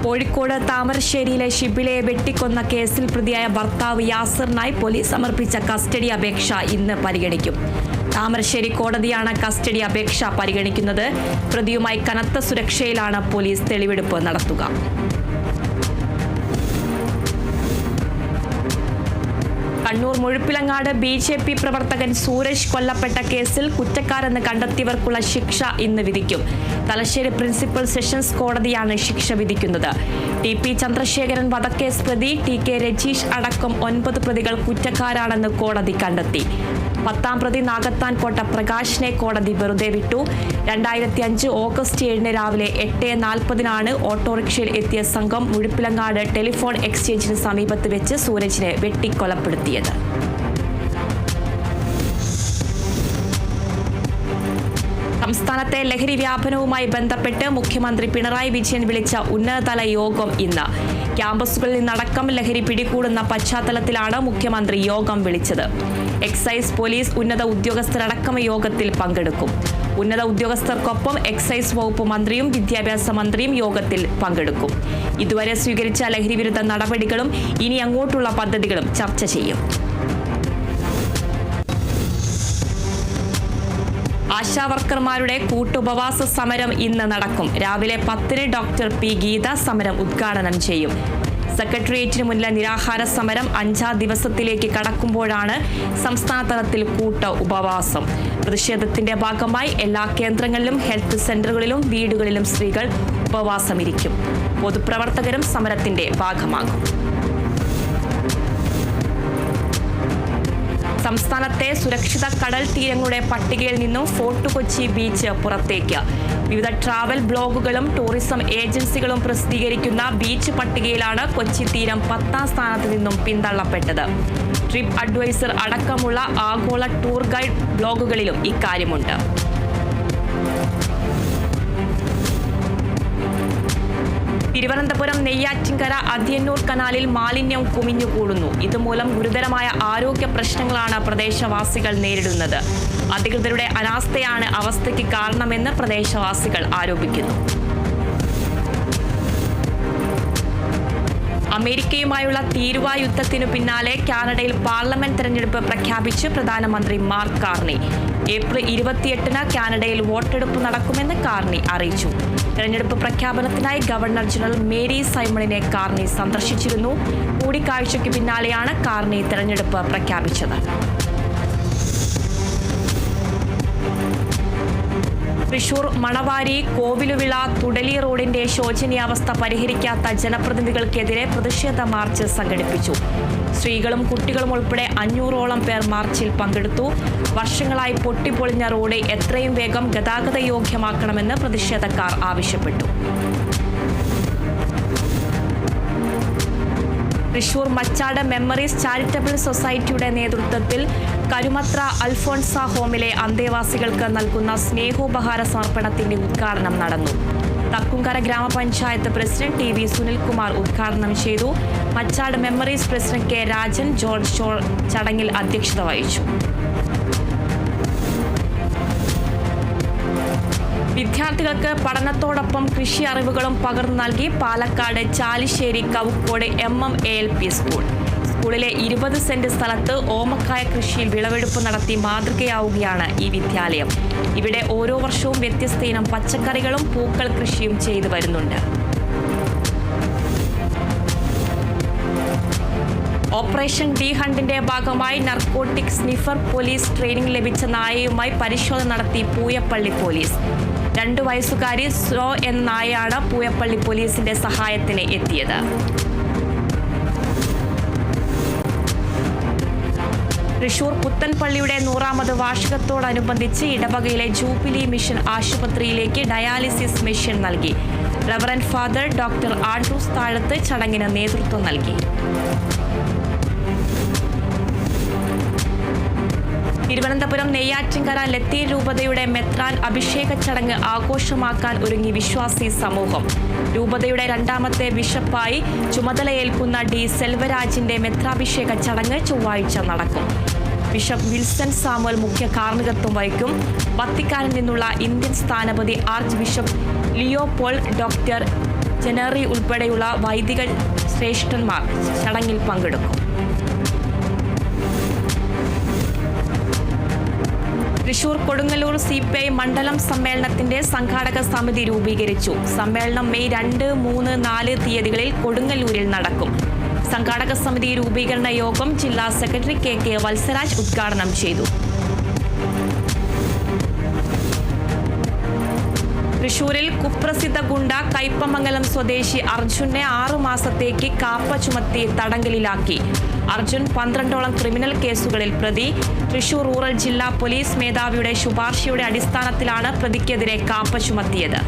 കോഴിക്കോട് താമരശ്ശേരിയിലെ ഷിബിലയെ വെട്ടിക്കൊന്ന കേസിൽ പ്രതിയായ ഭർത്താവ് യാസിറിനായി പോലീസ് സമർപ്പിച്ച കസ്റ്റഡി അപേക്ഷ ഇന്ന് പരിഗണിക്കും. താമരശ്ശേരി കോടതിയാണ് കസ്റ്റഡി അപേക്ഷ പരിഗണിക്കുന്നത്. പ്രതിയുമായി കനത്ത സുരക്ഷയിലാണ് പോലീസ് തെളിവെടുപ്പ് നടത്തുക. കണ്ണൂർ മുഴുപ്പിലങ്ങാട് BJP പ്രവർത്തകൻ സൂരജ് കൊല്ലപ്പെട്ട കേസിൽ കുറ്റക്കാരെന്ന് കണ്ടെത്തിയവർക്കുള്ള ശിക്ഷ ഇന്ന് വിധിക്കും. തലശ്ശേരി പ്രിൻസിപ്പൽ സെഷൻസ് കോടതിയാണ് ശിക്ഷ വിധിക്കുന്നത്. TP ചന്ദ്രശേഖരൻ വധക്കേസ് പ്രതി TK രജീഷ് അടക്കം 9 പ്രതികൾ കുറ്റക്കാരാണെന്ന് കോടതി കണ്ടെത്തി. 10ാം പ്രതി നാഗത്താൻകോട്ട പ്രകാശിനെ കോടതി വെറുതെ വിട്ടു. 2005 ഓഗസ്റ്റ് 7 രാവിലെ 8:40 ഓട്ടോറിക്ഷയിൽ എത്തിയ സംഘം മുഴുപ്പിലങ്ങാട് ടെലിഫോൺ എക്സ്ചേഞ്ചിന് സമീപത്ത് വെച്ച് സൂരജിനെ വെട്ടിക്കൊലപ്പെടുത്തിയത്. സംസ്ഥാനത്തെ ലഹരി വ്യാപനവുമായി ബന്ധപ്പെട്ട് മുഖ്യമന്ത്രി പിണറായി വിജയൻ വിളിച്ച ഉന്നതതല യോഗം ഇന്ന്. ക്യാമ്പസുകളിൽ നിന്നടക്കം ലഹരി പിടികൂടുന്ന പശ്ചാത്തലത്തിലാണ് മുഖ്യമന്ത്രി യോഗം വിളിച്ചത്. എക്സൈസ്, പോലീസ് ഉന്നത ഉദ്യോഗസ്ഥരടക്കം യോഗത്തിൽ പങ്കെടുക്കും. ഉന്നത ഉദ്യോഗസ്ഥർക്കൊപ്പം എക്സൈസ് വകുപ്പ് മന്ത്രിയും വിദ്യാഭ്യാസ മന്ത്രിയും യോഗത്തിൽ പങ്കെടുക്കും. ഇതുവരെ സ്വീകരിച്ച ലഹരി വിരുദ്ധ നടപടികളും ഇനി അങ്ങോട്ടുള്ള പദ്ധതികളും ചർച്ച ചെയ്യും. ആശാവർക്കർമാരുടെ കൂട്ടുപവാസ സമരം ഇന്ന് നടക്കും. രാവിലെ 10 ഡോക്ടർ P ഗീത സമരം ഉദ്ഘാടനം ചെയ്യും. സെക്രട്ടേറിയറ്റിന് മുന്നിലെ നിരാഹാര സമരം 5ാം ദിവസത്തിലേക്ക് കടക്കുമ്പോഴാണ് സംസ്ഥാന തലത്തിൽ കൂട്ട ഉപവാസം. പ്രതിഷേധത്തിന്റെ ഭാഗമായി എല്ലാ കേന്ദ്രങ്ങളിലും ഹെൽത്ത് സെന്ററുകളിലും വീടുകളിലും സ്ത്രീകൾ ഉപവാസമിരിക്കും. പൊതുപ്രവർത്തകരും സമരത്തിന്റെ ഭാഗമാകും. സംസ്ഥാനത്തെ സുരക്ഷിത കടൽ തീരങ്ങളുടെ പട്ടികയിൽ നിന്നും ഫോർട്ട് കൊച്ചി ബീച്ച് പുറത്തേക്ക്. വിവിധ ട്രാവൽ ബ്ലോഗുകളും ടൂറിസം ഏജൻസികളും പ്രസിദ്ധീകരിക്കുന്ന ബീച്ച് പട്ടികയിലാണ് കൊച്ചി തീരം 10ാം സ്ഥാനത്ത് നിന്നും പിന്തള്ളപ്പെട്ടത്. ട്രിപ്പ് അഡ്വൈസർ അടക്കമുള്ള ആഗോള ടൂർ ഗൈഡ് ബ്ലോഗുകളിലും ഇക്കാര്യമുണ്ട്. തിരുവനന്തപുരം നെയ്യാറ്റിൻകര അതിയന്നൂർ കനാലിൽ മാലിന്യം കുമിഞ്ഞുകൂടുന്നു. ഇതുമൂലം ഗുരുതരമായ ആരോഗ്യ പ്രശ്നങ്ങളാണ് പ്രദേശവാസികൾ നേരിടുന്നത്. അധികൃതരുടെ അനാസ്ഥയാണ് അവസ്ഥയ്ക്ക് കാരണമെന്ന് പ്രദേശവാസികൾ ആരോപിക്കുന്നു. അമേരിക്കയുമായുള്ള തീരുവ യുദ്ധത്തിനു പിന്നാലെ കാനഡയിൽ പാർലമെന്റ് തെരഞ്ഞെടുപ്പ് പ്രഖ്യാപിച്ച് പ്രധാനമന്ത്രി മാർക്ക് കാർണി. ഏപ്രിൽ 28 കാനഡയിൽ വോട്ടെടുപ്പ് നടക്കുമെന്ന് കാർണി അറിയിച്ചു. തെരഞ്ഞെടുപ്പ് പ്രഖ്യാപനത്തിനായി ഗവർണർ ജനറൽ മേരി സൈമണിനെ കാർണി സന്ദർശിച്ചിരുന്നു. കൂടിക്കാഴ്ചയ്ക്ക് പിന്നാലെയാണ് കാർണി തെരഞ്ഞെടുപ്പ് പ്രഖ്യാപിച്ചത്. തൃശൂർ മണവാരി കോവിലുവിള തുടലി റോഡിന്റെ ശോചനീയാവസ്ഥ പരിഹരിക്കാത്ത ജനപ്രതിനിധികൾക്കെതിരെ പ്രതിഷേധ മാർച്ച് സംഘടിപ്പിച്ചു. സ്ത്രീകളും കുട്ടികളും ഉൾപ്പെടെ 500ഓളം പേർ മാർച്ചിൽ പങ്കെടുത്തു. വർഷങ്ങളായി പൊട്ടിപ്പൊളിഞ്ഞ റോഡ് എത്രയും വേഗം ഗതാഗത യോഗ്യമാക്കണമെന്ന് പ്രതിഷേധക്കാർ ആവശ്യപ്പെട്ടു. തൃശൂർ മച്ചാട് മെമ്മറീസ് ചാരിറ്റബിൾ സൊസൈറ്റിയുടെ നേതൃത്വത്തിൽ കരുമത്ര അൽഫോൺസ ഹോമിലെ അന്തേവാസികൾക്ക് നൽകുന്ന സ്നേഹോപഹാര സമർപ്പണത്തിന്റെ ഉദ്ഘാടനം നടന്നു. തക്കുംകര ഗ്രാമപഞ്ചായത്ത് പ്രസിഡന്റ് TV സുനിൽകുമാർ ഉദ്ഘാടനം ചെയ്തു. Machad memories president K Rajan George ചടങ്ങിൽ അധ്യക്ഷത വഹിച്ചു. വിദ്യാർത്ഥികൾക്ക് പഠനത്തോടൊപ്പം കൃഷി അറിവുകളും പകർന്നു നൽകി പാലക്കാട് ചാലിശ്ശേരി കവുക്കോട് MMALP സ്കൂൾ. സ്കൂളിലെ 20 സെന്റ് സ്ഥലത്ത് ഓമക്കായ കൃഷിയിൽ വിളവെടുപ്പ് നടത്തി മാതൃകയാവുകയാണ് ഈ വിദ്യാലയം. ഇവിടെ ഓരോ വർഷവും വ്യത്യസ്ത ഇനം പച്ചക്കറികളും പൂക്കൾ കൃഷിയും ചെയ്തു വരുന്നുണ്ട്. ഓപ്പറേഷൻ ഡി ഹണ്ടിന്റെ ഭാഗമായി നർക്കോട്ടിക് സ്നിഫർ പോലീസ് ട്രെയിനിംഗ് ലഭിച്ച നായയുമായി പരിശോധന നടത്തി പൂയപ്പള്ളി പോലീസ്. 2 വയസ്സുകാരി സ്രോ എന്ന നായയാണ് പൂയപ്പള്ളി പോലീസിന്റെ സഹായത്തിന് എത്തിയത്. തൃശൂർ പുത്തൻപള്ളിയുടെ 100ാമത് വാർഷികത്തോടനുബന്ധിച്ച് ഇടവകയിലെ ജൂബിലി മിഷൻ ആശുപത്രിയിലേക്ക് ഡയാലിസിസ് മെഷീൻ നൽകി. റവറന്റ് ഫാദർ ഡോക്ടർ ആൻഡ്രൂസ് താഴത്ത് ചടങ്ങിന് നേതൃത്വം നൽകി. തിരുവനന്തപുരം നെയ്യാറ്റിൻകര ലത്തീൻ രൂപതയുടെ മെത്രാൻ അഭിഷേക ചടങ്ങ് ആഘോഷമാക്കാൻ ഒരുങ്ങി വിശ്വാസി സമൂഹം. രൂപതയുടെ 2ാമത്തെ ബിഷപ്പായി ചുമതലയേൽക്കുന്ന D സെൽവരാജിന്റെ മെത്രാഭിഷേക ചടങ്ങ് ചൊവ്വാഴ്ച നടക്കും. ബിഷപ്പ് വിൽസൺ സാമുവൽ മുഖ്യ കാർമ്മികത്വം വഹിക്കും. വത്തിക്കാനിൽ നിന്നുള്ള ഇന്ത്യൻ സ്ഥാനപതി ആർച്ച് ബിഷപ്പ് ലിയോപോൾഡ് ഡോക്ടർ ജനറി ഉൾപ്പെടെയുള്ള വൈദിക ശ്രേഷ്ഠന്മാർ ചടങ്ങിൽ പങ്കെടുക്കും. തൃശൂർ കൊടുങ്ങല്ലൂർ CPI മണ്ഡലം സമ്മേളനത്തിന്റെ സംഘാടക സമിതി രൂപീകരിച്ചു. സമ്മേളനം മെയ് 2, 3, 4 തീയതികളിൽ കൊടുങ്ങല്ലൂരിൽ നടക്കും. സംഘാടക സമിതി രൂപീകരണ യോഗം ജില്ലാ സെക്രട്ടറി KK വത്സരാജ് ഉദ്ഘാടനം ചെയ്തു. തൃശൂരിൽ കുപ്രസിദ്ധ ഗുണ്ട കയ്പമംഗലം സ്വദേശി അർജുനെ 6 മാസത്തേക്ക് കാപ്പ ചുമത്തി തടങ്കലിലാക്കി. അർജുൻ 12ഓളം ക്രിമിനൽ കേസുകളിൽ പ്രതി. തൃശൂർ റൂറൽ ജില്ലാ പോലീസ് മേധാവിയുടെ ശുപാർശയുടെ അടിസ്ഥാനത്തിലാണ് പ്രതിക്കെതിരെ കാപ്പ ചുമത്തിയത്.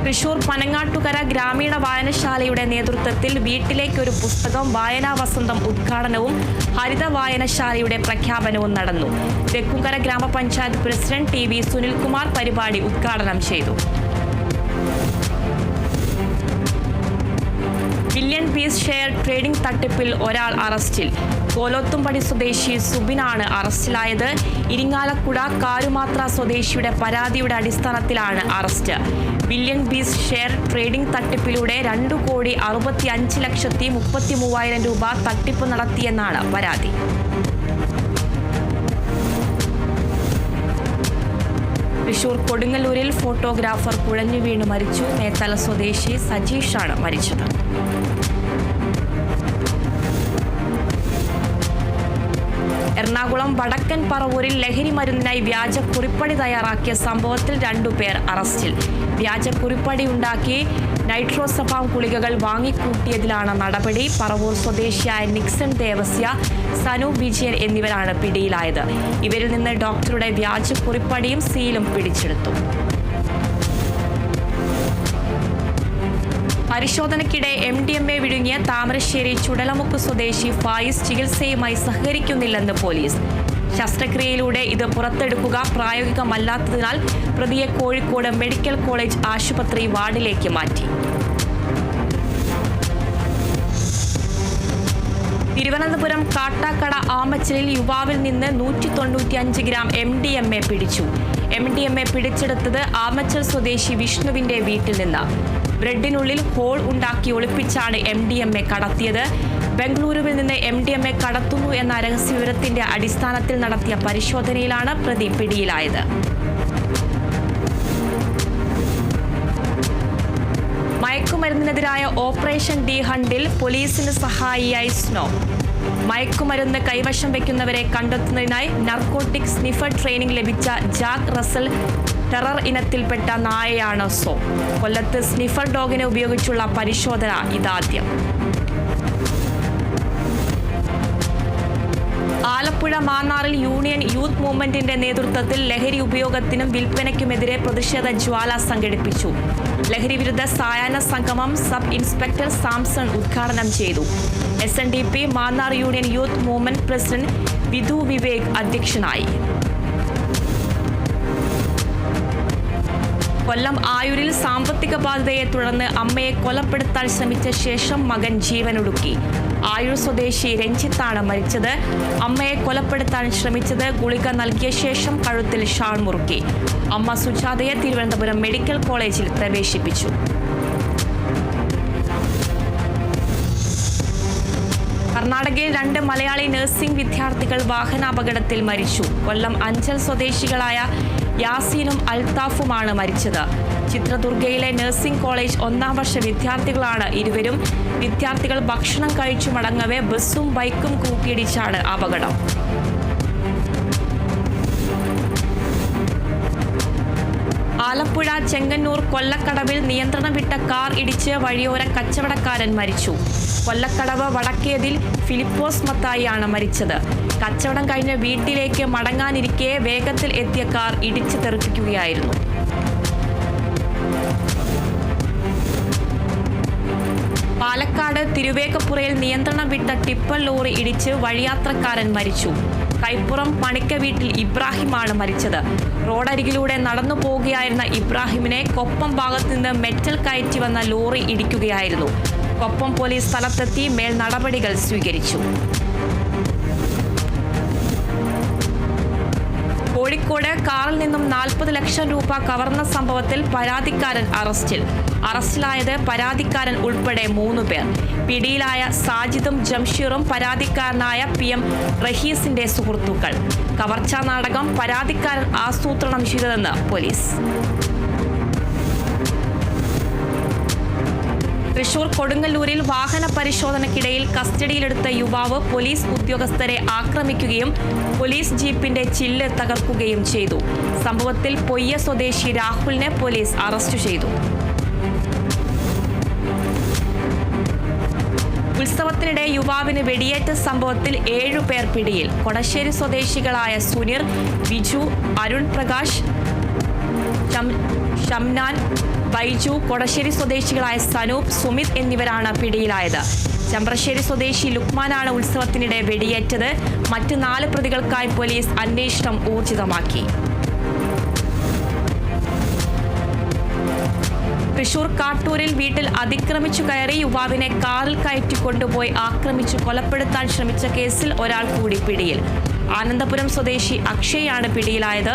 തൃശൂർ പനങ്ങാട്ടുകര ഗ്രാമീണ വായനശാലയുടെ നേതൃത്വത്തിൽ വീട്ടിലേക്കൊരു പുസ്തകം വായനാ വസന്തം ഉദ്ഘാടനവും ഹരിത വായനശാലയുടെ പ്രഖ്യാപനവും നടന്നു. തെക്കുംകര ഗ്രാമപഞ്ചായത്ത് പ്രസിഡന്റ് TV സുനിൽകുമാർ പരിപാടി ഉദ്ഘാടനം ചെയ്തു. ബില്യൺ പീസ് ഷെയർ ട്രേഡിംഗ് തട്ടിപ്പിൽ ഒരാൾ അറസ്റ്റിൽ. കോലോത്തുംപടി സ്വദേശി സുബിനാണ് അറസ്റ്റിലായത്. ഇരിങ്ങാലക്കുട കാരുമാത്ര സ്വദേശിയുടെ പരാതിയുടെ അടിസ്ഥാനത്തിലാണ് arrest. Billion peace share trading തട്ടിപ്പിലൂടെ 2,65,33,000 രൂപ തട്ടിപ്പ് നടത്തിയെന്നാണ് പരാതി. തൃശൂർ കൊടുങ്ങല്ലൂരിൽ ഫോട്ടോഗ്രാഫർ കുഴഞ്ഞു വീണ് മരിച്ചു. മേത്തല സ്വദേശി സജീഷാണ് മരിച്ചത്. എറണാകുളം വടക്കൻ പറവൂരിൽ ലഹരി മരുന്നിനായി വ്യാജ കുറിപ്പടി തയ്യാറാക്കിയ സംഭവത്തിൽ 2 പേർ അറസ്റ്റിൽ. വ്യാജ കുറിപ്പടി ഉണ്ടാക്കി നൈട്രോസഫാം ഗുളികകൾ വാങ്ങിക്കൂട്ടിയതിലാണ് നടപടി. പറവൂർ സ്വദേശിയായ നിക്സൺ ദേവസ്യ, സനു വിജയൻ എന്നിവരാണ് പിടിയിലായത്. ഇവരിൽ നിന്ന് ഡോക്ടറുടെ വ്യാജ കുറിപ്പടിയും സീലും പിടിച്ചെടുത്തു. പരിശോധനയ്ക്കിടെ MDMA വിഴുങ്ങിയ താമരശ്ശേരി ചുടലമുക്ക് സ്വദേശി ഫായിസ് ചികിത്സയുമായി സഹകരിക്കുന്നില്ലെന്ന് പോലീസ്. ശസ്ത്രക്രിയയിലൂടെ ഇത് പുറത്തെടുക്കുക പ്രായോഗികമല്ലാത്തതിനാൽ പ്രതിയെ കോഴിക്കോട് മെഡിക്കൽ കോളേജ് ആശുപത്രി വാർഡിലേക്ക് മാറ്റി. തിരുവനന്തപുരം കാട്ടാക്കട ആമച്ചലിൽ യുവാവിൽ നിന്ന് 195 ഗ്രാം MDMA പിടിച്ചു. MDMA പിടിച്ചെടുത്തത് ആമച്ചൽ സ്വദേശി വിഷ്ണുവിന്റെ വീട്ടിൽ നിന്ന്. ബ്രെഡിനുള്ളിൽ ഹോൾ ഉണ്ടാക്കി ഒളിപ്പിച്ചാണ് MDMA കടത്തിയത്. ബംഗളൂരുവിൽ നിന്ന് MDMA കടത്തുന്നു എന്ന രഹസ്യവിവരത്തിന്റെ അടിസ്ഥാനത്തിൽ നടത്തിയ പരിശോധനയിലാണ് പ്രതി പിടിയിലായത്. മയക്കുമരുന്നിനെതിരായ ഓപ്പറേഷൻ ഡി ഹണ്ടിൽ പോലീസിന് സഹായിയായി സ്നോ. മയക്കുമരുന്ന് കൈവശം വയ്ക്കുന്നവരെ കണ്ടെത്തുന്നതിനായി നർക്കോട്ടിക് സ്നിഫർ ട്രെയിനിംഗ് ലഭിച്ച ജാക്ക് റസൽ ടെറർ ഇനത്തിൽപ്പെട്ട നായയാണ് സോ. കൊല്ലത്ത് സ്നിഫർ ഡോഗിനെ ഉപയോഗിച്ചുള്ള പരിശോധന ഇതാദ്യം. ആലപ്പുഴ മാന്നാറിൽ യൂണിയൻ യൂത്ത് മൂവ്മെന്റിന്റെ നേതൃത്വത്തിൽ ലഹരി ഉപയോഗത്തിനും വിൽപ്പനയ്ക്കുമെതിരെ പ്രതിഷേധ ജ്വാല സംഘടിപ്പിച്ചു. ലഹരി വിരുദ്ധ സായാഹ്ന സംഗമം സബ് ഇൻസ്പെക്ടർ സാംസൺ ഉദ്ഘാടനം ചെയ്തു. SNDP Mannar union youth movement president Vidhu Vivek അധ്യക്ഷനായി. കൊല്ലം ആയൂരിൽ സാമ്പത്തിക ബാധ്യതയെ തുടർന്ന് അമ്മയെ കൊലപ്പെടുത്താൻ ശ്രമിച്ച ശേഷം മകൻ ജീവനൊടുക്കി. ആയൂർ സ്വദേശി രഞ്ജിത്താണ് മരിച്ചത്. അമ്മയെ കൊലപ്പെടുത്താൻ ശ്രമിച്ചത് ഗുളിക നൽകിയ ശേഷം കഴുത്തിൽ ഷാൾ മുറുക്കി. അമ്മ സുജാതയെ തിരുവനന്തപുരം മെഡിക്കൽ കോളേജിൽ പ്രവേശിപ്പിച്ചു. കർണാടകയിൽ 2 മലയാളി നഴ്സിംഗ് വിദ്യാർത്ഥികൾ വാഹനാപകടത്തിൽ മരിച്ചു. കൊല്ലം അഞ്ചൽ സ്വദേശികളായ യാസീനും അൽത്താഫുമാണ് മരിച്ചത്. ചിത്രദുർഗയിലെ നഴ്സിംഗ് കോളേജ് 1ാം വർഷ വിദ്യാർത്ഥികളാണ് ഇരുവരും. വിദ്യാർത്ഥികൾ ഭക്ഷണം കഴിച്ചു മടങ്ങവേ ബസ്സും ബൈക്കും കൂട്ടിയിടിച്ചാണ് അപകടം. ആലപ്പുഴ ചെങ്ങന്നൂർ കൊല്ലക്കടവിൽ നിയന്ത്രണം വിട്ട കാർ ഇടിച്ച് വഴിയോര കച്ചവടക്കാരൻ മരിച്ചു. കൊല്ലക്കടവ് വടക്കേതിൽ ഫിലിപ്പോസ് മത്തായിയാണ് മരിച്ചത്. കച്ചവടം കഴിഞ്ഞ് വീട്ടിലേക്ക് മടങ്ങാനിരിക്കെ വേഗത്തിൽ എത്തിയ കാർ ഇടിച്ചു തെറിപ്പിക്കുകയായിരുന്നു. പാലക്കാട് തിരുവേഗപ്പുറയിൽ നിയന്ത്രണം വിട്ട ടിപ്പർ ലോറി ഇടിച്ച് വഴിയാത്രക്കാരൻ മരിച്ചു. കൈപ്പുറം പണിക്ക വീട്ടിൽ ഇബ്രാഹിമാണ് മരിച്ചത്. റോഡരികിലൂടെ നടന്നു പോകുകയായിരുന്ന ഇബ്രാഹിമിനെ കൊപ്പം ഭാഗത്ത് നിന്ന് മെറ്റൽ കയറ്റി വന്ന ലോറി ഇടിക്കുകയായിരുന്നു. കൊപ്പം പോലീസ് സ്ഥലത്തെത്തി മേൽ നടപടികൾ സ്വീകരിച്ചു. കോഴിക്കോട് കാറിൽ നിന്നും 40 ലക്ഷം രൂപ കവർന്ന സംഭവത്തിൽ പരാതിക്കാരൻ അറസ്റ്റിലായത് പരാതിക്കാരൻ ഉൾപ്പെടെ 3 പേർ. പിടിയിലായ സാജിദും ജംഷീറും പരാതിക്കാരനായ PM റഹീസിന്റെ സുഹൃത്തുക്കൾ. കവർച്ചാ നാടകം പരാതിക്കാരൻ ആസൂത്രണം ചെയ്തതെന്ന് പോലീസ്. തൃശൂർ കൊടുങ്ങല്ലൂരിൽ വാഹന പരിശോധനയ്ക്കിടയിൽ കസ്റ്റഡിയിലെടുത്ത യുവാവ് പോലീസ് ഉദ്യോഗസ്ഥരെ ആക്രമിക്കുകയും പോലീസ് ജീപ്പിന്റെ ചില്ല് തകർക്കുകയും ചെയ്തു. സംഭവത്തിൽ പൊയ്യ സ്വദേശി രാഹുലിനെ പോലീസ് അറസ്റ്റ് ചെയ്തു. ഉത്സവത്തിനിടെ യുവാവിന് വെടിയേറ്റ സംഭവത്തിൽ 7 പേർ പിടിയിൽ. കൊടശ്ശേരി സ്വദേശികളായ സുനീർ, ബിജു, അരുൺ പ്രകാശ്, ഷംനാൻ, ബൈജു, കൊടശ്ശേരി സ്വദേശികളായ സനൂപ്, സുമിത് എന്നിവരാണ് പിടിയിലായത്. ചമ്പ്രശ്ശേരി സ്വദേശി ലുക്മാനാണ് ഉത്സവത്തിനിടെ വെടിയേറ്റത്. മറ്റ് 4 പ്രതികൾക്കായി പോലീസ് അന്വേഷണം ഊർജിതമാക്കി. തൃശൂർ കാട്ടൂരിൽ വീട്ടിൽ അതിക്രമിച്ചു കയറി യുവാവിനെ കാറിൽ കയറ്റിക്കൊണ്ടുപോയി ആക്രമിച്ചു കൊലപ്പെടുത്താൻ ശ്രമിച്ച കേസിൽ ഒരാൾ കൂടി പിടിയിൽ. ആനന്ദപുരം സ്വദേശി അക്ഷയാണ് പിടിയിലായത്.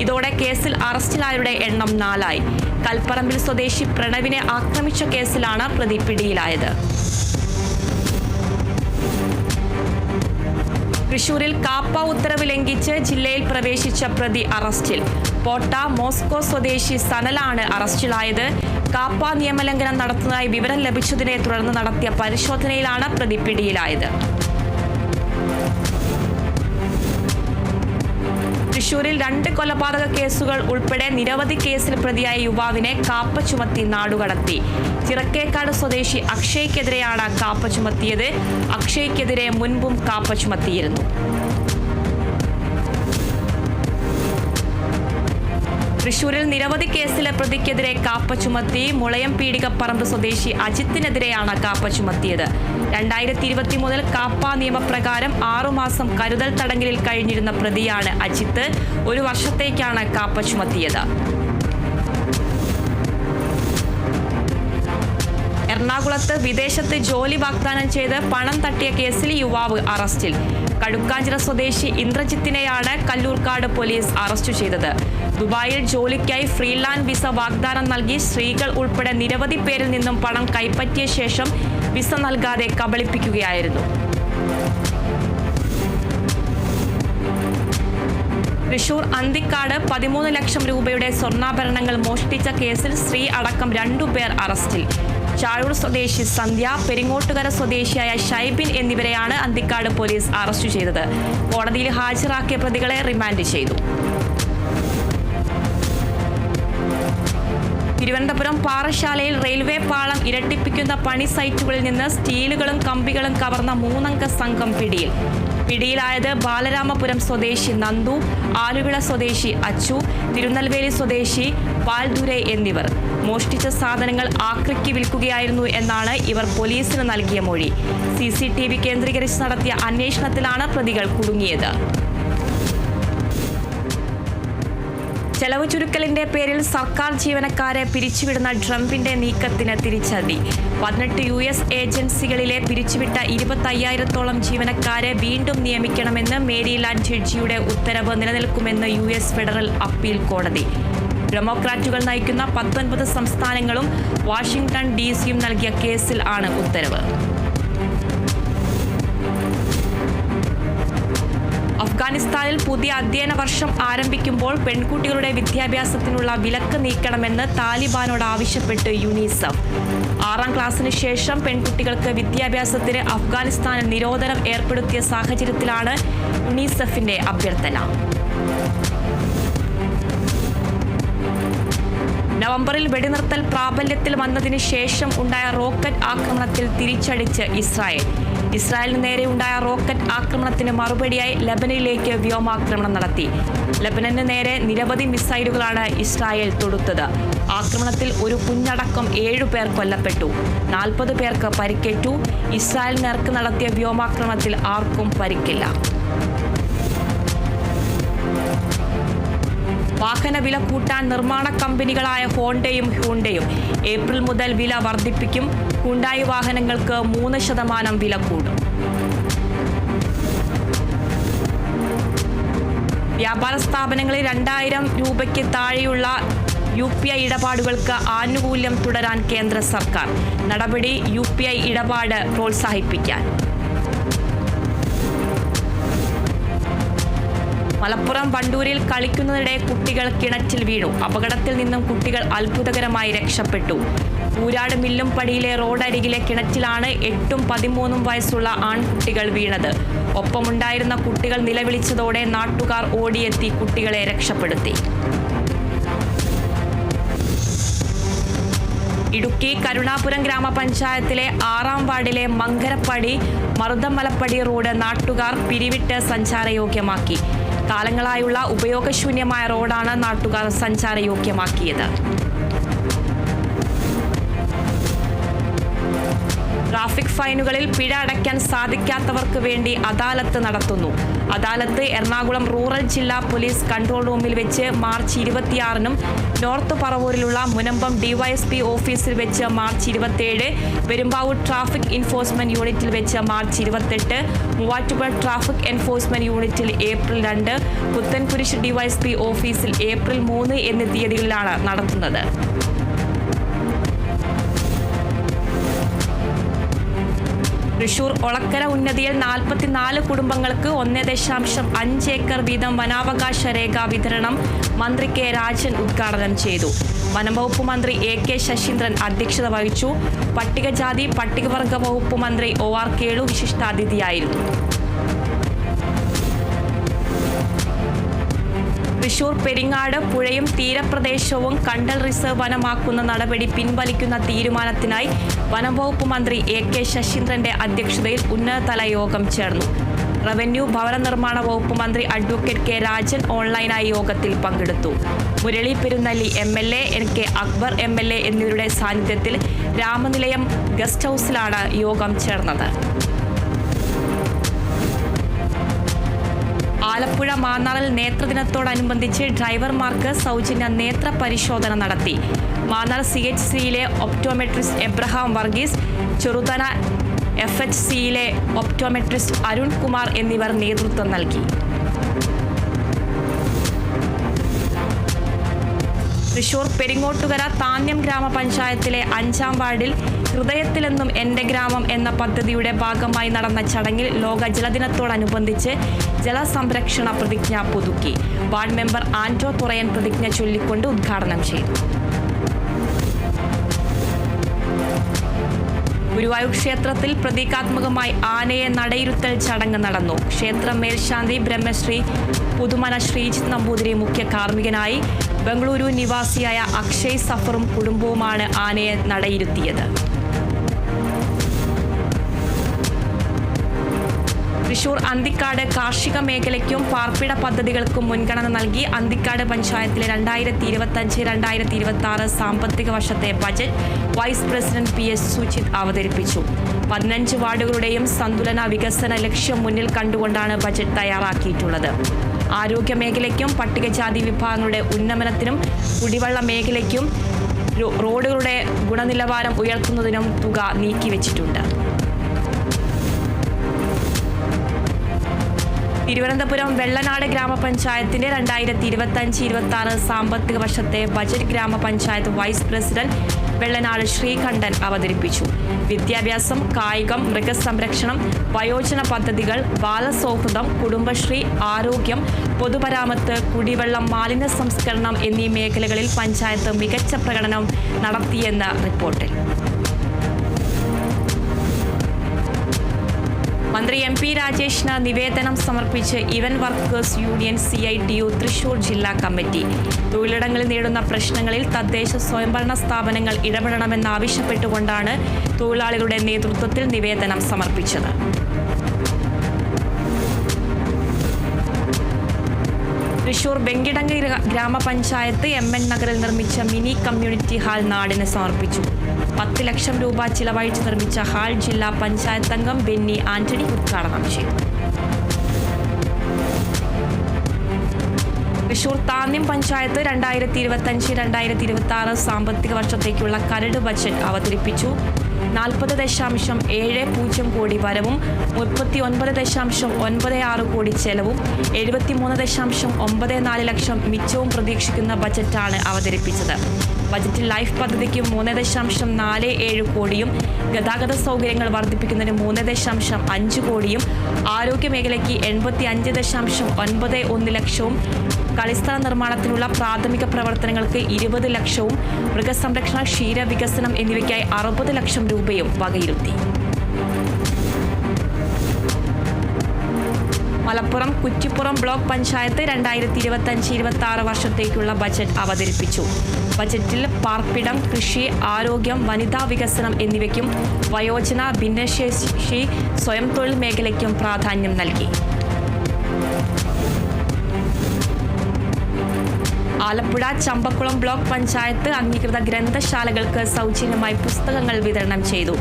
ഇതോടെ കേസിൽ അറസ്റ്റിലായവരുടെ എണ്ണം 4 ആയി. കൽപ്പറമ്പിൽ സ്വദേശി പ്രണവിനെ ആക്രമിച്ച കേസിലാണ് പ്രതി പിടിയിലായത്. തൃശൂരിൽ കാപ്പ ഉത്തരവ് ലംഘിച്ച് ജില്ലയിൽ പ്രവേശിച്ച പ്രതി അറസ്റ്റിൽ. പോട്ട മോസ്കോ സ്വദേശി സനലാണ് അറസ്റ്റിലായത്. കാപ്പ നിയമലംഘനം നടത്തുന്നതായി വിവരം ലഭിച്ചതിനെ തുടർന്ന് നടത്തിയ പരിശോധനയിലാണ് പ്രതി പിടിയിലായത്. തൃശൂരിൽ 2 കൊലപാതക കേസുകൾ ഉൾപ്പെടെ നിരവധി കേസിൽ പ്രതിയായ യുവാവിനെ കാപ്പ ചുമത്തി നാടുകടത്തി. ചിറക്കേക്കാട് സ്വദേശി അക്ഷയ്ക്കെതിരെയാണ് കാപ്പ ചുമത്തിയത്. അക്ഷയ്ക്കെതിരെ മുൻപും കാപ്പ ചുമത്തിയിരുന്നു. തൃശൂരിൽ നിരവധി കേസിലെ പ്രതിക്കെതിരെ കാപ്പ ചുമത്തി. മുളയം പീടികപ്പറമ്പ് സ്വദേശി അജിത്തിനെതിരെയാണ് കാപ്പ ചുമത്തിയത്. 2020 മുതൽ കാപ്പ നിയമപ്രകാരം 6 മാസം കരുതൽ തടങ്കലിൽ കഴിഞ്ഞിരുന്ന പ്രതിയാണ് അജിത്ത്. 1 വർഷത്തേക്കാണ് കാപ്പ ചുമത്തിയത്. എറണാകുളത്ത് വിദേശത്ത് ജോലി വാഗ്ദാനം ചെയ്ത് പണം തട്ടിയ കേസിൽ യുവാവ് അറസ്റ്റിൽ. കടുക്കാഞ്ചിറ സ്വദേശി ഇന്ദ്രജിത്തിനെയാണ് കല്ലൂർക്കാട് പോലീസ് അറസ്റ്റ് ചെയ്തത്. ദുബായിൽ ജോലിക്കായി ഫ്രീലാൻഡ് വിസ വാഗ്ദാനം നൽകി സ്ത്രീകൾ ഉൾപ്പെടെ നിരവധി പേരിൽ നിന്നും പണം കൈപ്പറ്റിയ ശേഷം വിസ നൽകാതെ കബളിപ്പിക്കുകയായിരുന്നു. തൃശൂർ അന്തിക്കാട് 13 ലക്ഷം രൂപയുടെ സ്വർണ്ണാഭരണങ്ങൾ മോഷ്ടിച്ച കേസിൽ സ്ത്രീ അടക്കം 2 പേർ അറസ്റ്റിൽ. ചാഴൂർ സ്വദേശി സന്ധ്യ, പെരിങ്ങോട്ടുകര സ്വദേശിയായ ഷൈബിൻ എന്നിവരെയാണ് അന്തിക്കാട് പോലീസ് അറസ്റ്റ് ചെയ്തത്. കോടതിയിൽ ഹാജരാക്കിയ പ്രതികളെ റിമാൻഡ് ചെയ്തു. തിരുവനന്തപുരം പാറശാലയിൽ റെയിൽവേ പാളം ഇരട്ടിപ്പിക്കുന്ന പണി സൈറ്റുകളിൽ നിന്ന് സ്റ്റീലുകളും കമ്പികളും കവർന്ന 3 അംഗ സംഘം പിടിയിൽ. പിടിയിലായത് ബാലരാമപുരം സ്വദേശി നന്ദു, ആലുവിള സ്വദേശി അച്ചു, തിരുനെൽവേലി സ്വദേശി പാൽദുരൈ എന്നിവർ. മോഷ്ടിച്ച സാധനങ്ങൾ ആക്രിക്ക് വിൽക്കുകയായിരുന്നു എന്നാണ് ഇവർ പോലീസിന് നൽകിയ മൊഴി. CCTV കേന്ദ്രീകരിച്ച് നടത്തിയ അന്വേഷണത്തിലാണ് പ്രതികൾ കുടുങ്ങിയത്. ചെലവ് ചുരുക്കലിന്റെ പേരിൽ സർക്കാർ ജീവനക്കാരെ പിരിച്ചുവിടുന്ന ട്രംപിന്റെ നീക്കത്തിന് തിരിച്ചടി. 18 US ഏജൻസികളിലെ പിരിച്ചുവിട്ട 25,000-ഓളം ജീവനക്കാരെ വീണ്ടും നിയമിക്കണമെന്ന് മേരിലാൻഡ് ജഡ്ജിയുടെ ഉത്തരവ് നിലനിൽക്കുമെന്ന് US ഫെഡറൽ അപ്പീൽ കോടതി. ഡെമോക്രാറ്റുകൾ നയിക്കുന്ന 19 സംസ്ഥാനങ്ങളും വാഷിംഗ്ടൺ DC-യും നൽകിയ കേസിൽ ആണ് ഉത്തരവ്. അഫ്ഗാനിസ്ഥാനിൽ പുതിയ അധ്യയന വർഷം ആരംഭിക്കുമ്പോൾ പെൺകുട്ടികളുടെ വിദ്യാഭ്യാസത്തിനുള്ള വിലക്ക് നീക്കണമെന്ന് താലിബാനോട് ആവശ്യപ്പെട്ട് യുനിസെഫ്. 6ാം ക്ലാസ്സിന് ശേഷം പെൺകുട്ടികൾക്ക് വിദ്യാഭ്യാസത്തിന് അഫ്ഗാനിസ്ഥാനിൽ നിരോധനം ഏർപ്പെടുത്തിയ സാഹചര്യത്തിലാണ് യുനിസെഫിന്റെ അഭ്യർത്ഥന. നവംബറിൽ വെടിനിർത്തൽ പ്രാബല്യത്തിൽ വന്നതിന് ശേഷം ഉണ്ടായ റോക്കറ്റ് ആക്രമണത്തിൽ തിരിച്ചടിച്ച് ഇസ്രായേൽ. ഇസ്രായേലിന് നേരെ ഉണ്ടായ റോക്കറ്റ് ആക്രമണത്തിന് മറുപടിയായി ലബനനിലേക്ക് വ്യോമാക്രമണം നടത്തി. ലബനന് നേരെ നിരവധി മിസൈലുകളാണ് ഇസ്രായേൽ തൊടുത്തത്. ആക്രമണത്തിൽ ഒരു കുഞ്ഞടക്കം 7 പേർ കൊല്ലപ്പെട്ടു, 40 പേർക്ക് പരിക്കേറ്റു. ഇസ്രായേൽ നേർക്ക് നടത്തിയ വ്യോമാക്രമണത്തിൽ ആർക്കും പരിക്കില്ല. വാഹന വില കൂട്ടാൻ നിർമ്മാണ കമ്പനികളായ ഹോണ്ടയും ഹ്യുണ്ടയും ഏപ്രിൽ മുതൽ വില വർദ്ധിപ്പിക്കും. ഹുണ്ടായി വാഹനങ്ങൾക്ക് 3% വില കൂടും. വ്യാപാര സ്ഥാപനങ്ങളിൽ 2000 രൂപയ്ക്ക് താഴെയുള്ള UPI ഇടപാടുകൾക്ക് ആനുകൂല്യം തുടരാൻ കേന്ദ്ര സർക്കാർ. നടപടി UPI ഇടപാട് പ്രോത്സാഹിപ്പിക്കാൻ. മലപ്പുറം വണ്ടൂരിൽ കളിക്കുന്നതിനിടെ കുട്ടികൾ കിണറ്റിൽ വീണു. അപകടത്തിൽ നിന്നും കുട്ടികൾ അത്ഭുതകരമായി രക്ഷപ്പെട്ടു. ഊരാട് മില്ലുംപടിയിലെ റോഡരികിലെ കിണറ്റിലാണ് 8ഉം 13ഉം വയസ്സുള്ള ആൺകുട്ടികൾ വീണത്. ഒപ്പമുണ്ടായിരുന്ന കുട്ടികൾ നിലവിളിച്ചതോടെ നാട്ടുകാർ ഓടിയെത്തി കുട്ടികളെ രക്ഷപ്പെടുത്തി. ഇടുക്കി കരുണാപുരം ഗ്രാമപഞ്ചായത്തിലെ 6ാം വാർഡിലെ മങ്കരപ്പടി മറുതമലപ്പടി റോഡ് നാട്ടുകാർ പിരിവിട്ട് സഞ്ചാരയോഗ്യമാക്കി. കാലങ്ങളായുള്ള ഉപയോഗശൂന്യമായ റോഡാണ് നാട്ടുകാർ സഞ്ചാരയോഗ്യമാക്കിയത്. ട്രാഫിക് ഫൈനുകളിൽ പിഴ അടയ്ക്കാൻ സാധിക്കാത്തവർക്ക് വേണ്ടി അദാലത്ത് നടത്തുന്നു. അദാലത്ത് എറണാകുളം റൂറൽ ജില്ലാ പോലീസ് കൺട്രോൾ റൂമിൽ വെച്ച് മാർച്ച് 26-നും നോർത്ത് പറവൂരിലുള്ള മുനമ്പം DYSP ഓഫീസിൽ വെച്ച് മാർച്ച് 27, പെരുമ്പാവൂർ ട്രാഫിക് എൻഫോഴ്സ്മെന്റ് യൂണിറ്റിൽ വെച്ച് മാർച്ച് 28, മൂവാറ്റുപുഴ ട്രാഫിക് എൻഫോഴ്സ്മെന്റ് യൂണിറ്റിൽ ഏപ്രിൽ 2, പുത്തൻകുരിശ് DYSP ഓഫീസിൽ ഏപ്രിൽ 3 എന്നീ തീയതികളിലാണ് നടത്തുന്നത്. തൃശൂർ ഒളക്കര ഉന്നതിയിൽ 44 കുടുംബങ്ങൾക്ക് 1.5 ഏക്കർ വീതം വനാവകാശ രേഖ വിതരണം മന്ത്രി കെ രാജൻ ഉദ്ഘാടനം ചെയ്തു. വനംവകുപ്പ് മന്ത്രി AK ശശീന്ദ്രൻ അധ്യക്ഷത വഹിച്ചു. പട്ടികജാതി പട്ടികവർഗ വകുപ്പ് മന്ത്രി OR കേളു വിശിഷ്ടാതിഥിയായിരുന്നു. തൃശൂർ പെരിങ്ങാട് പുഴയും തീരപ്രദേശവും കണ്ടൽ റിസർവ് വനമാക്കുന്ന നടപടി പിൻവലിക്കുന്ന തീരുമാനത്തിനായി വനംവകുപ്പ് മന്ത്രി AK ശശീന്ദ്രന്റെ അധ്യക്ഷതയിൽ ഉന്നതതല യോഗം ചേർന്നു. റവന്യൂ ഭവന നിർമ്മാണ വകുപ്പ് മന്ത്രി അഡ്വക്കേറ്റ് കെ രാജൻ ഓൺലൈനായി യോഗത്തിൽ പങ്കെടുത്തു. Murali Perunnelli MLA, NK Akbar MLA എന്നിവരുടെ സാന്നിധ്യത്തിൽ രാമനിലയം ഗസ്റ്റ് ഹൗസിലാണ് യോഗം ചേർന്നത്. ആലപ്പുഴ മാന്നാറിൽ നേത്രദിനത്തോടനുബന്ധിച്ച് ഡ്രൈവർമാർക്ക് സൗജന്യ നേത്ര പരിശോധന നടത്തി. മാന്നാർ CHCയിലെ ഒപ്റ്റോമെട്രിസ്റ്റ് എബ്രഹാം വർഗീസ്, ചെറുതന FHCയിലെ ഒപ്റ്റോമെട്രിസ്റ്റ് അരുൺ കുമാർ എന്നിവർ നേതൃത്വം നൽകി. തൃശൂർ പെരിങ്ങോട്ടുകര താന്യം ഗ്രാമപഞ്ചായത്തിലെ 5ാം വാർഡിൽ ഹൃദയത്തിലെന്നും എൻ്റെ ഗ്രാമം എന്ന പദ്ധതിയുടെ ഭാഗമായി നടന്ന ചടങ്ങിൽ ലോക ജലദിനത്തോടനുബന്ധിച്ച് ജലസംരക്ഷണ പ്രതിജ്ഞ പുതുക്കി. വാർഡ് മെമ്പർ ആൻഡ്രോ തുറയൻ പ്രതിജ്ഞ ചൊല്ലിക്കൊണ്ട് ഉദ്ഘാടനം ചെയ്തു. ഗുരുവായൂർ ക്ഷേത്രത്തിൽ പ്രതീകാത്മകമായി ആനയെ നടയിരുത്തൽ ചടങ്ങ് നടന്നു. ക്ഷേത്രം മേൽശാന്തി ബ്രഹ്മശ്രീ പുതുമന ശ്രീജിത്ത് നമ്പൂതിരി മുഖ്യ കാർമ്മികനായി. ബംഗളൂരു നിവാസിയായ അക്ഷയ് സഫറും കുടുംബവുമാണ് ആനയെ നടയിരുത്തിയത്. തൃശൂർ അന്തിക്കാട് കാർഷിക മേഖലയ്ക്കും പാർപ്പിട പദ്ധതികൾക്കും മുൻഗണന നൽകി അന്തിക്കാട് പഞ്ചായത്തിലെ 2025-2026 സാമ്പത്തിക വർഷത്തെ budget vice president PS Sujith അവതരിപ്പിച്ചു. 15 വാർഡുകളുടെയും സന്തുലന വികസന ലക്ഷ്യം മുന്നിൽ കണ്ടുകൊണ്ടാണ് ബജറ്റ് തയ്യാറാക്കിയിട്ടുള്ളത്. ആരോഗ്യ മേഖലയ്ക്കും പട്ടികജാതി വിഭാഗങ്ങളുടെ ഉന്നമനത്തിനും കുടിവെള്ള മേഖലയ്ക്കും റോഡുകളുടെ ഗുണനിലവാരം ഉയർത്തുന്നതിനും തുക നീക്കിവെച്ചിട്ടുണ്ട്. തിരുവനന്തപുരം വെള്ളനാട് ഗ്രാമപഞ്ചായത്തിന്റെ 2025-26 സാമ്പത്തിക വർഷത്തെ ബജറ്റ് ഗ്രാമപഞ്ചായത്ത് വൈസ് പ്രസിഡന്റ് വെള്ളനാട് ശ്രീകണ്ഠൻ അവതരിപ്പിച്ചു. വിദ്യാഭ്യാസം, കായികം, മൃഗസംരക്ഷണം, വയോജന പദ്ധതികൾ, ബാലസൗഹൃദം, കുടുംബശ്രീ, ആരോഗ്യം, പൊതുമരാമത്ത്, കുടിവെള്ളം, മാലിന്യ സംസ്കരണം എന്നീ മേഖലകളിൽ പഞ്ചായത്ത് മികച്ച പ്രകടനം നടത്തിയെന്ന് റിപ്പോർട്ടിൽ. മന്ത്രി MP രാജേഷിന് നിവേദനം സമർപ്പിച്ച് event workers union CITU Thrissur ജില്ലാ കമ്മിറ്റി. തൊഴിലിടങ്ങളിൽ നേരിടുന്ന പ്രശ്നങ്ങളിൽ തദ്ദേശ സ്വയംഭരണ സ്ഥാപനങ്ങൾ ഇടപെടണമെന്നാവശ്യപ്പെട്ടുകൊണ്ടാണ് തൊഴിലാളികളുടെ നേതൃത്വത്തിൽ നിവേദനം സമർപ്പിച്ചത്. തൃശൂർ വെങ്കിടങ്ങ് ഗ്രാമപഞ്ചായത്ത് MN നഗറിൽ നിർമ്മിച്ച മിനി കമ്മ്യൂണിറ്റി ഹാൾ നാടിന് സമർപ്പിച്ചു. 10 ലക്ഷം രൂപ ചിലവഴിച്ച് നിർമ്മിച്ച ഹാൾ ജില്ലാ പഞ്ചായത്ത് അംഗം ബെന്നി ആന്റണി ഉദ്ഘാടനം ചെയ്തു. തൃശൂർ താന്യം പഞ്ചായത്ത് 2025-2026 സാമ്പത്തിക വർഷത്തേക്കുള്ള കരട് ബജറ്റ് അവതരിപ്പിച്ചു. 40.70 കോടി വരവും 39.96 കോടി ചെലവും 73.94 ലക്ഷം മിച്ചവും പ്രതീക്ഷിക്കുന്ന ബജറ്റാണ് അവതരിപ്പിച്ചത്. ബജറ്റിൽ ലൈഫ് പദ്ധതിക്ക് 3.47 കോടിയും ഗതാഗത സൗകര്യങ്ങൾ വർദ്ധിപ്പിക്കുന്നതിന് 3.5 കോടിയും ആരോഗ്യമേഖലയ്ക്ക് 85.91 ലക്ഷവും കളിസ്ഥല നിർമ്മാണത്തിനുള്ള പ്രാഥമിക പ്രവർത്തനങ്ങൾക്ക് 20 ലക്ഷവും മൃഗസംരക്ഷണ ക്ഷീരവികസനം എന്നിവയ്ക്കായി 60 ലക്ഷം രൂപയും വകയിരുത്തി. മലപ്പുറം കുറ്റിപ്പുറം ബ്ലോക്ക് പഞ്ചായത്ത് 2025-26 വർഷത്തേക്കുള്ള ബജറ്റ് അവതരിപ്പിച്ചു. ബജറ്റിൽ പാർപ്പിടം, കൃഷി, ആരോഗ്യം, വനിതാ വികസനം എന്നിവയ്ക്കും വയോജന, ഭിന്നശേഷി, സ്വയം തൊഴിൽ മേഖലയ്ക്കും പ്രാധാന്യം നൽകി. ആലപ്പുഴ ചമ്പക്കുളം ബ്ലോക്ക് പഞ്ചായത്ത് അംഗീകൃത ഗ്രന്ഥശാലകൾക്ക് സൗജന്യമായി പുസ്തകങ്ങൾ വിതരണം ചെയ്തു.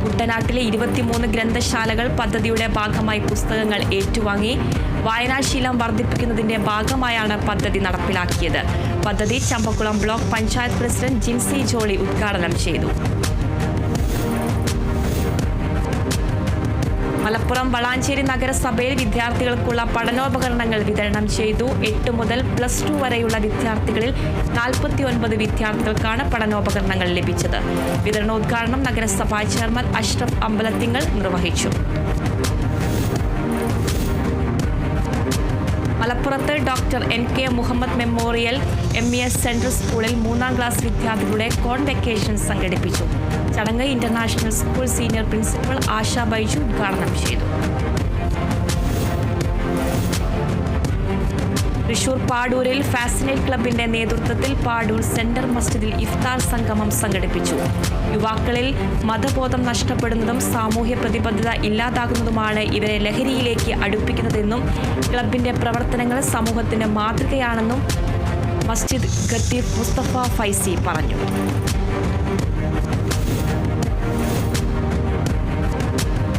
കുട്ടനാട്ടിലെ 23 ഗ്രന്ഥശാലകൾ പദ്ധതിയുടെ ഭാഗമായി പുസ്തകങ്ങൾ ഏറ്റുവാങ്ങി. വായനാശീലം വർദ്ധിപ്പിക്കുന്നതിന്റെ ഭാഗമായാണ് പദ്ധതി നടപ്പിലാക്കിയത്. പദ്ധതി ചമ്പക്കുളം ബ്ലോക്ക് പഞ്ചായത്ത് പ്രസിഡന്റ് ജിൻസി ജോളി ഉദ്ഘാടനം ചെയ്തു. മലപ്പുറം വളാഞ്ചേരി നഗരസഭയിൽ വിദ്യാർത്ഥികൾക്കുള്ള പഠനോപകരണങ്ങൾ വിതരണം ചെയ്തു. 8 മുതൽ +2 വരെയുള്ള വിദ്യാർത്ഥികളിൽ 49 വിദ്യാർത്ഥികൾക്കാണ് പഠനോപകരണങ്ങൾ ലഭിച്ചത്. വിതരണോദ്ഘാടനം നഗരസഭാ ചെയർമാൻ അഷ്റഫ് അമ്പലത്തിങ്ങൽ നിർവഹിച്ചു. മലപ്പുറത്ത് doctor NK Muhammad memorial MES central സ്കൂളിൽ 3ാം ക്ലാസ് വിദ്യാർത്ഥികളുടെ കോൺവെക്കേഷൻ സംഘടിപ്പിച്ചു. ചടങ്ങ് international school senior principal Asha Baiju ഉദ്ഘാടനം ചെയ്തു. തൃശൂർ പാടൂരിൽ ഫാസിനേറ്റ് ക്ലബിന്റെ നേതൃത്വത്തിൽ പാടൂർ സെന്റർ മസ്ജിദിൽ ഇഫ്താർ സംഗമം സംഘടിപ്പിച്ചു. യുവാക്കളിൽ മതബോധം നഷ്ടപ്പെടുന്നതും സാമൂഹ്യ പ്രതിബദ്ധത ഇല്ലാതാകുന്നതുമാണ് ഇവരെ ലഹരിയിലേക്ക് അടുപ്പിക്കുന്നതെന്നും ക്ലബിന്റെ പ്രവർത്തനങ്ങൾ സമൂഹത്തിന് മാതൃകയാണെന്നും മസ്ജിദ് ഖത്തീബ് മുസ്തഫ ഫൈസി പറഞ്ഞു.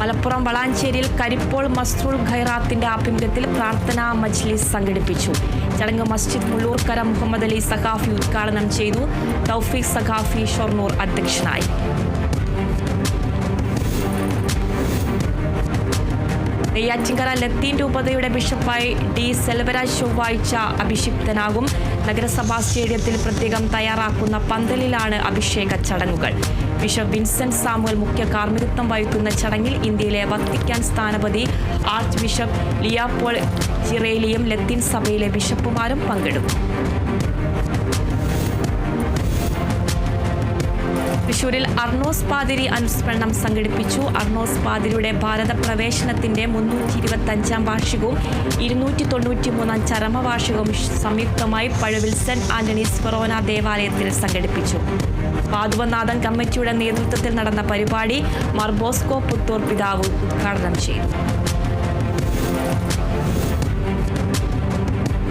മലപ്പുറം വളാഞ്ചേരിയിൽ കരിപ്പോൾ മസ്റൂൾ ഖൈറാത്തിന്റെ ആഭിമുഖ്യത്തിൽ പ്രാർത്ഥനാ മജ്ലിസ് സംഘടിപ്പിച്ചു. ചടങ്ങ് മസ്ജിദ് മുള്ളൂർക്കര മുഹമ്മദ് അലി സഖാഫി ഉദ്ഘാടനം ചെയ്തു. തൗഫീഖ് സഖാഫി ഷൊർണൂർ അധ്യക്ഷനായി. നെയ്യാറ്റിൻകര ലത്തീൻ രൂപതയുടെ ബിഷപ്പായി D. സെൽവരാജ് ചൊവ്വാഴ്ച അഭിഷിക്തനാകും. നഗരസഭാ സ്റ്റേഡിയത്തിൽ പ്രത്യേകം തയ്യാറാക്കുന്ന പന്തലിലാണ് അഭിഷേക ചടങ്ങുകൾ. ബിഷപ്പ് വിൻസെന്റ് സാമുവൽ മുഖ്യ കാർമ്മികത്വം വഹിക്കുന്ന ചടങ്ങിൽ ഇന്ത്യയിലെ വത്തിക്കാൻ സ്ഥാനപതി ആർച്ച് ബിഷപ്പ് ലിയാപോൾ ജിറേലിയും ലത്തീൻ സഭയിലെ ബിഷപ്പുമാരും പങ്കെടുക്കും. തൃശൂരിൽ അർണോസ് പാതിരി അനുസ്മരണം സംഘടിപ്പിച്ചു. അർണോസ് പാതിരിയുടെ ഭാരത പ്രവേശനത്തിന്റെ 325-ാം വാർഷികവും 293-ാം ചരമവാർഷികവും സംയുക്തമായി പഴുവിൽ സെന്റ് ആന്റണീസ് ഫൊറോന ദേവാലയത്തിൽ സംഘടിപ്പിച്ചു. പാതുവനാഥൻ കമ്മിറ്റിയുടെ നേതൃത്വത്തിൽ നടന്ന പരിപാടി മാർ ബോസ്കോ പുത്തൂർ പിതാവ് ഉദ്ഘാടനം ചെയ്തു.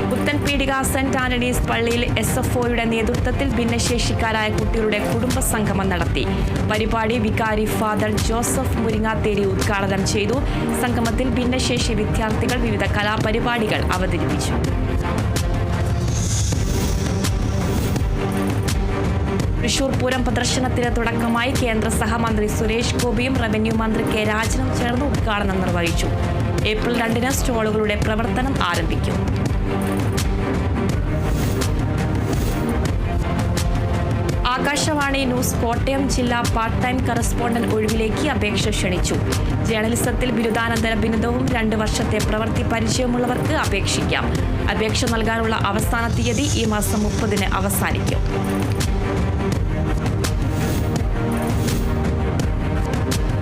പുത്തൻപീടിക സെന്റ് ആന്റണീസ് പള്ളിയിൽ SFOയുടെ നേതൃത്വത്തിൽ ഭിന്നശേഷിക്കാരായ കുട്ടികളുടെ കുടുംബ സംഗമം നടത്തി. പരിപാടി വികാരി ഫാദർ ജോസഫ് മുരിങ്ങാത്തേരി ഉദ്ഘാടനം ചെയ്തു. സംഗമത്തിൽ ഭിന്നശേഷി വിദ്യാർത്ഥികൾ വിവിധ കലാപരിപാടികൾ അവതരിപ്പിച്ചു. തൃശൂർ പൂരം പ്രദർശനത്തിന് തുടക്കമായി. കേന്ദ്ര സഹമന്ത്രി സുരേഷ് ഗോപിയും റവന്യൂ മന്ത്രി K. രാജനും ചേർന്ന് ഉദ്ഘാടനം നിർവഹിച്ചു. ഏപ്രിൽ 2-ന് സ്റ്റോളുകളുടെ പ്രവർത്തനം ആരംഭിക്കും. ആകാശവാണി ന്യൂസ് കോട്ടയം ജില്ലാ പാർട്ട് ടൈം കറസ്പോണ്ടന്റ് ഒഴിവിലേക്ക് അപേക്ഷ ക്ഷണിച്ചു. ജേർണലിസത്തിൽ ബിരുദാനന്തര ബിരുദവും 2 വർഷത്തെ പ്രവൃത്തി പരിചയമുള്ളവർക്ക് അപേക്ഷിക്കാം. അപേക്ഷ നൽകാനുള്ള അവസാന തീയതി ഈ മാസം 30-ന് അവസാനിക്കും.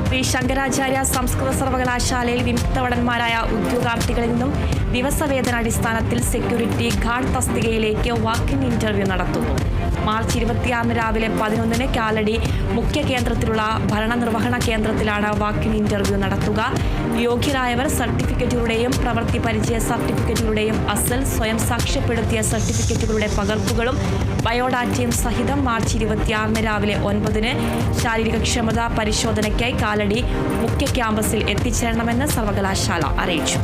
ശ്രീ ശങ്കരാചാര്യ സംസ്കൃത സർവകലാശാലയിൽ വിമുക്തഭടന്മാരായ ഉദ്യോഗാർത്ഥികളിൽ നിന്നും ദിവസവേതനാടിസ്ഥാനത്തിൽ സെക്യൂരിറ്റി ഗാർഡ് തസ്തികയിലേക്ക് വാക്ക്-ഇൻ ഇന്റർവ്യൂ നടത്തുന്നു. മാർച്ച് 26-ന് രാവിലെ 11-ന് കാലടി മുഖ്യ കേന്ദ്രത്തിലുള്ള ഭരണനിർവഹണ കേന്ദ്രത്തിലാണ് വാക്ക്-ഇൻ ഇന്റർവ്യൂ നടത്തുക. യോഗ്യരായവർ സർട്ടിഫിക്കറ്റുകളുടെയും പ്രവൃത്തി പരിചയ സർട്ടിഫിക്കറ്റുകളുടെയും അസൽ സ്വയം സാക്ഷ്യപ്പെടുത്തിയ സർട്ടിഫിക്കറ്റുകളുടെ പകർപ്പുകളും ബയോഡാറ്റയും സഹിതം മാർച്ച് 26-ന് രാവിലെ 9-ന് ശാരീരിക ക്ഷമതാ പരിശോധനയ്ക്കായി കാലടി മുഖ്യ ക്യാമ്പസിൽ എത്തിച്ചേരണമെന്ന് സർവകലാശാല അറിയിച്ചു.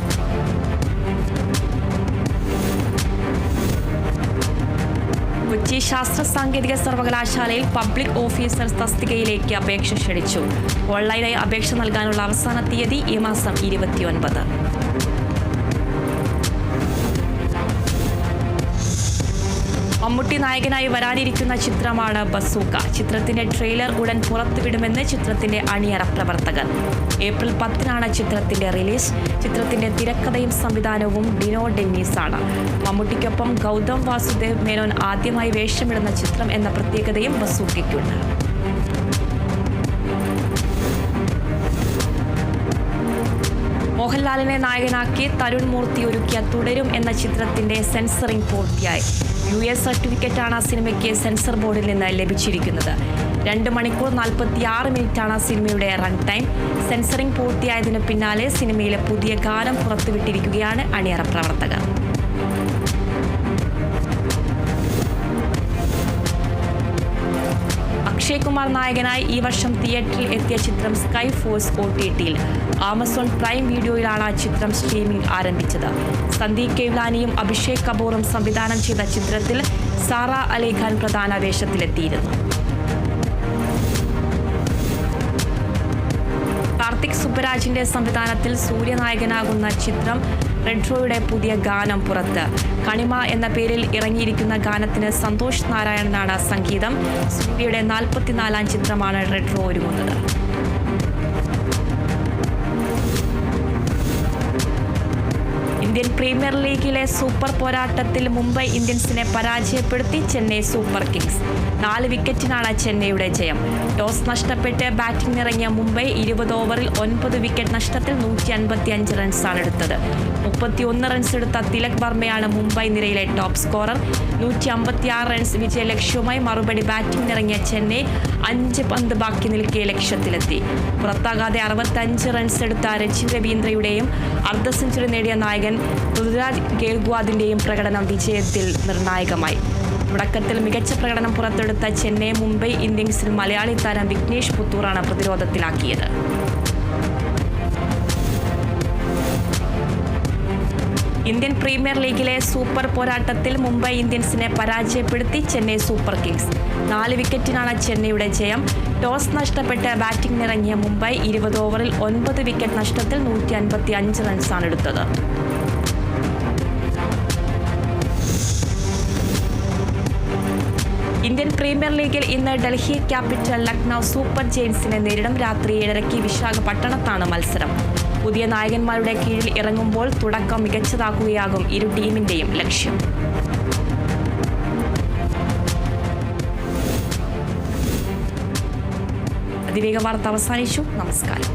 കൊച്ചി ശാസ്ത്ര സാങ്കേതിക സർവകലാശാലയിൽ പബ്ലിക് ഓഫീസർ തസ്തികയിലേക്ക് അപേക്ഷ ക്ഷണിച്ചു. ഓൺലൈനായി അപേക്ഷ നൽകാനുള്ള അവസാന തീയതി ഈ മാസം 29. മമ്മൂട്ടി നായകനായി വരാനിരിക്കുന്ന ചിത്രമാണ് ബസൂക്ക. ചിത്രത്തിന്റെ ട്രെയിലർ ഉടൻ പുറത്തുവിടുമെന്ന് ചിത്രത്തിന്റെ അണിയറ പ്രവർത്തകർ. ഏപ്രിൽ 10-നാണ് ചിത്രത്തിന്റെ റിലീസ്. ചിത്രത്തിന്റെ തിരക്കഥയും സംവിധാനവും ഡിനോ ഡെന്നീസ് ആണ്. മമ്മൂട്ടിക്കൊപ്പം ഗൗതം വാസുദേവ് മേനോൻ ആദ്യമായി വേഷമിടുന്ന ചിത്രം എന്ന പ്രത്യേകതയും ബസൂക്കയ്ക്കുണ്ട്. മോഹൻലാലിനെ നായകനാക്കി തരുൺ മൂർത്തി ഒരുക്കിയ തുടരും എന്ന ചിത്രത്തിന്റെ സെൻസറിംഗ് പൂർത്തിയായി. US സർട്ടിഫിക്കറ്റാണ് സിനിമയ്ക്ക് സെൻസർ ബോർഡിൽ നിന്ന് ലഭിച്ചിരിക്കുന്നത്. 2 മണിക്കൂർ 46 മിനിറ്റാണ് സിനിമയുടെ റൺ ടൈം. സെൻസറിംഗ് പൂർത്തിയായതിനു പിന്നാലെ സിനിമയിലെ പുതിയ ഗാനം പുറത്തുവിട്ടിരിക്കുകയാണ് അണിയറ പ്രവർത്തകർ. അക്ഷയ് കുമാർ നായകനായി ഈ വർഷം തിയേറ്ററിൽ എത്തിയ ചിത്രം സ്കൈ ഫോഴ്സ് OTTയിൽ. ആമസോൺ പ്രൈം വീഡിയോയിലാണ് ചിത്രം സ്ട്രീമിംഗ് ആരംഭിച്ചത്. സന്ദീപ് കേവ്ലാനിയും അഭിഷേക് കപൂറും സംവിധാനം ചെയ്ത ചിത്രത്തിൽ സാറ അലി ഖാൻ പ്രധാന വേഷത്തിലെത്തിയിരുന്നു. കാർത്തിക് സുബ്ബരാജിന്റെ സംവിധാനത്തിൽ സൂര്യനായകനാകുന്ന ചിത്രം റെഡ്രോയുടെ പുതിയ ഗാനം പുറത്ത്. കണിമ എന്ന പേരിൽ ഇറങ്ങിയിരിക്കുന്ന ഗാനത്തിന് സന്തോഷ് നാരായണനാണ് സംഗീതം. സൂര്യയുടെ 44-ാം ചിത്രമാണ് റെഡ്രോ ഒരുങ്ങുന്നത്. ഇന്ത്യൻ പ്രീമിയർ ലീഗിലെ സൂപ്പർ പോരാട്ടത്തിൽ മുംബൈ ഇന്ത്യൻസിനെ പരാജയപ്പെടുത്തി ചെന്നൈ സൂപ്പർ കിങ്സ്. 4 വിക്കറ്റിനാണ് ചെന്നൈയുടെ ജയം. ടോസ് നഷ്ടപ്പെട്ട് ബാറ്റിംഗിനിറങ്ങിയ മുംബൈ 20 ഓവറിൽ 9 വിക്കറ്റ് നഷ്ടത്തിൽ 155 റൺസാണ് എടുത്തത്. 31 റൺസ് എടുത്ത തിലക് വർമ്മയാണ് മുംബൈ നിരയിലെ ടോപ്പ് സ്കോറർ. 156 റൺസ് വിജയ ലക്ഷ്യവുമായി മറുപടി ബാറ്റിംഗിനിറങ്ങിയ ചെന്നൈ 5 പന്ത് ബാക്കി നിൽക്കെ ലക്ഷ്യത്തിലെത്തി. പുറത്താകാതെ 65 റൺസ് എടുത്ത രച്ചിൻ രവീന്ദ്രയുടെയും അർദ്ധ സെഞ്ചുറി നേടിയ നായകൻ ഋതുരാജ് ഗേൽഗ്വാദിന്റെയും പ്രകടനം വിജയത്തിൽ നിർണായകമായി. തുടക്കത്തിൽ മികച്ച പ്രകടനം പുറത്തെടുത്ത ചെന്നൈ മുംബൈ ഇന്ത്യൻസിൽ മലയാളി താരം വിഘ്നേഷ് പുത്തൂറാണ് പ്രതിരോധത്തിലാക്കിയത്. ഇന്ത്യൻ പ്രീമിയർ ലീഗിലെ സൂപ്പർ പോരാട്ടത്തിൽ മുംബൈ ഇന്ത്യൻസിനെ പരാജയപ്പെടുത്തി ചെന്നൈ സൂപ്പർ കിങ്സ്. 4 വിക്കറ്റിനാണ് ചെന്നൈയുടെ ജയം. ടോസ് നഷ്ടപ്പെട്ട് ബാറ്റിംഗിനിറങ്ങിയ മുംബൈ 20 ഓവറിൽ 9 വിക്കറ്റ് നഷ്ടത്തിൽ 155 റൺസാണ് എടുത്തത്. ഇന്ത്യൻ പ്രീമിയർ ലീഗിൽ ഇന്ന് ഡൽഹി ക്യാപിറ്റൽ ലക്നൗ സൂപ്പർ ജയൻസിനെ നേരിടും. രാത്രി 7:30 വിശാഖപട്ടണത്താണ് മത്സരം. പുതിയ നായകന്മാരുടെ കീഴിൽ ഇറങ്ങുമ്പോൾ തുടക്കം മികച്ചതാക്കുകയാകും ഇരു ടീമിന്റെയും ലക്ഷ്യം. അതിവേഗ വാർത്ത അവസാനിച്ചു. നമസ്കാരം.